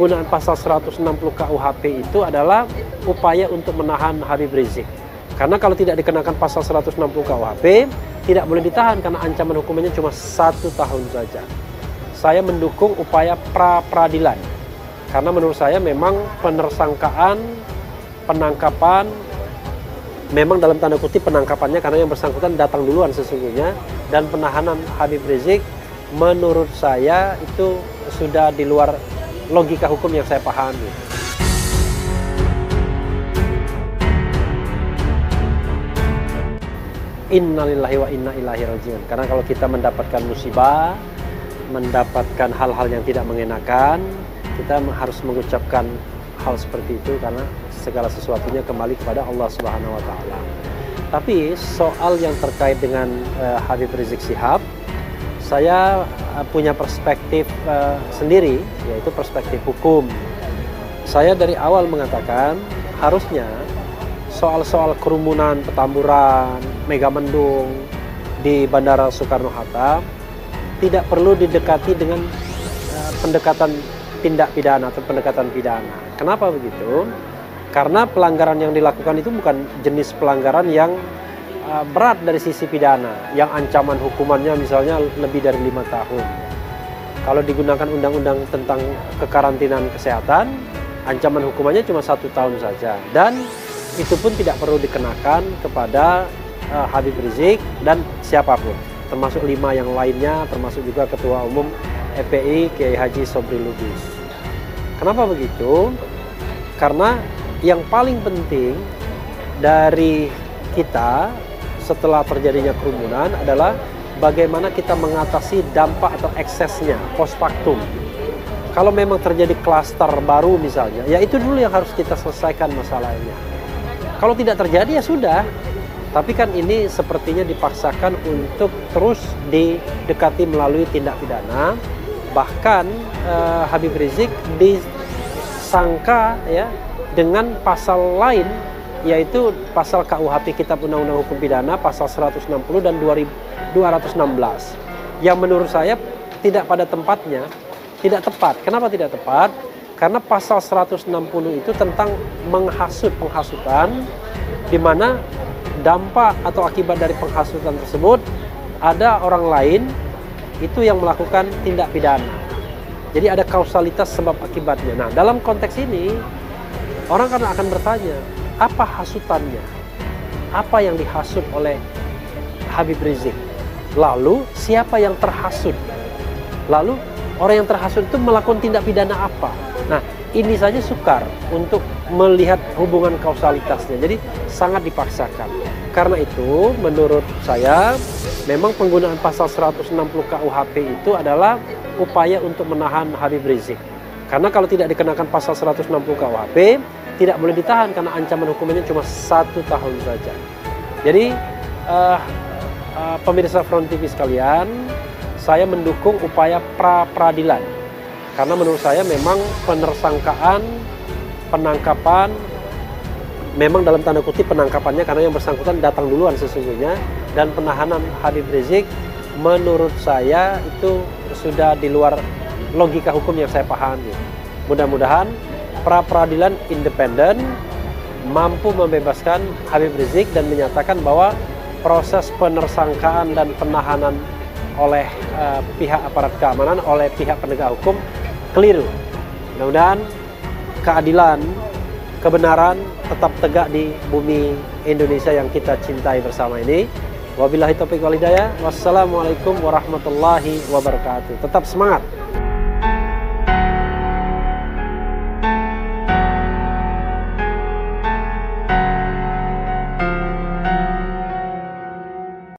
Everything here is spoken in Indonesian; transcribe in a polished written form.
penggunaan pasal 160 KUHP itu adalah upaya untuk menahan Habib Rizik. Karena kalau tidak dikenakan pasal 160 KUHP, tidak boleh ditahan karena ancaman hukumannya cuma 1 tahun saja. Saya mendukung upaya pra-peradilan. Karena menurut saya memang penersangkaan, penangkapan, memang dalam tanda kutip penangkapannya karena yang bersangkutan datang duluan sesungguhnya, dan penahanan Habib Rizik menurut saya itu sudah di luar logika hukum yang saya pahami. Innalillahi wa inna ilaihi rajiun. Karena kalau kita mendapatkan musibah, mendapatkan hal-hal yang tidak mengenakan, kita harus mengucapkan hal seperti itu karena segala sesuatunya kembali kepada Allah Subhanahu wa taala. Tapi soal yang terkait dengan Habib Rizik Syihab, saya punya perspektif sendiri, yaitu perspektif hukum. Saya dari awal mengatakan harusnya soal-soal kerumunan, Petamburan, Megamendung di Bandara Soekarno-Hatta tidak perlu didekati dengan pendekatan tindak pidana atau pendekatan pidana. Kenapa begitu? Karena pelanggaran yang dilakukan itu bukan jenis pelanggaran yang berat dari sisi pidana, yang ancaman hukumannya misalnya lebih dari 5 tahun. Kalau digunakan undang-undang tentang kekarantinaan kesehatan, ancaman hukumannya cuma 1 tahun saja. Dan itu pun tidak perlu dikenakan kepada Habib Rizik dan siapapun, termasuk 5 yang lainnya, termasuk juga Ketua Umum FPI Kiai Haji Sobri Lubis. Kenapa begitu? Karena yang paling penting dari kita setelah terjadinya kerumunan adalah bagaimana kita mengatasi dampak atau eksesnya post factum. Kalau memang terjadi klaster baru misalnya, ya itu dulu yang harus kita selesaikan masalahnya. Kalau tidak terjadi ya sudah. Tapi kan ini sepertinya dipaksakan untuk terus didekati melalui tindak pidana. Bahkan Habib Rizik disangka ya dengan pasal lain, yaitu pasal KUHP Kitab Undang-Undang Hukum Pidana pasal 160 dan 216 yang menurut saya tidak pada tempatnya, tidak tepat. Kenapa tidak tepat? Karena pasal 160 itu tentang penghasutan, di mana dampak atau akibat dari penghasutan tersebut ada orang lain itu yang melakukan tindak pidana. Jadi ada kausalitas sebab akibatnya. Nah, dalam konteks ini orang kan akan bertanya, apa hasutannya? Apa yang dihasut oleh Habib Rizik? Lalu siapa yang terhasut? Lalu orang yang terhasut itu melakukan tindak pidana apa? Nah, ini saja sukar untuk melihat hubungan kausalitasnya. Jadi sangat dipaksakan. Karena itu menurut saya memang penggunaan pasal 160 KUHP itu adalah upaya untuk menahan Habib Rizik. Karena kalau tidak dikenakan pasal 160 KUHP, tidak boleh ditahan karena ancaman hukumannya cuma 1 tahun saja. Jadi pemirsa Front TV sekalian, saya mendukung upaya pra-peradilan. Karena menurut saya memang penersangkaan, penangkapan, memang dalam tanda kutip penangkapannya karena yang bersangkutan datang duluan sesungguhnya, dan penahanan Habib Rizik menurut saya itu sudah di luar logika hukum yang saya pahami. Mudah-mudahan pra-peradilan independen mampu membebaskan Habib Rizik dan menyatakan bahwa proses penersangkaan dan penahanan oleh pihak aparat keamanan, oleh pihak penegak hukum keliru. Mudah-mudahan keadilan, kebenaran tetap tegak di bumi Indonesia yang kita cintai bersama ini. Wabillahi taufiq wal hidayah. Wassalamualaikum warahmatullahi wabarakatuh. Tetap semangat.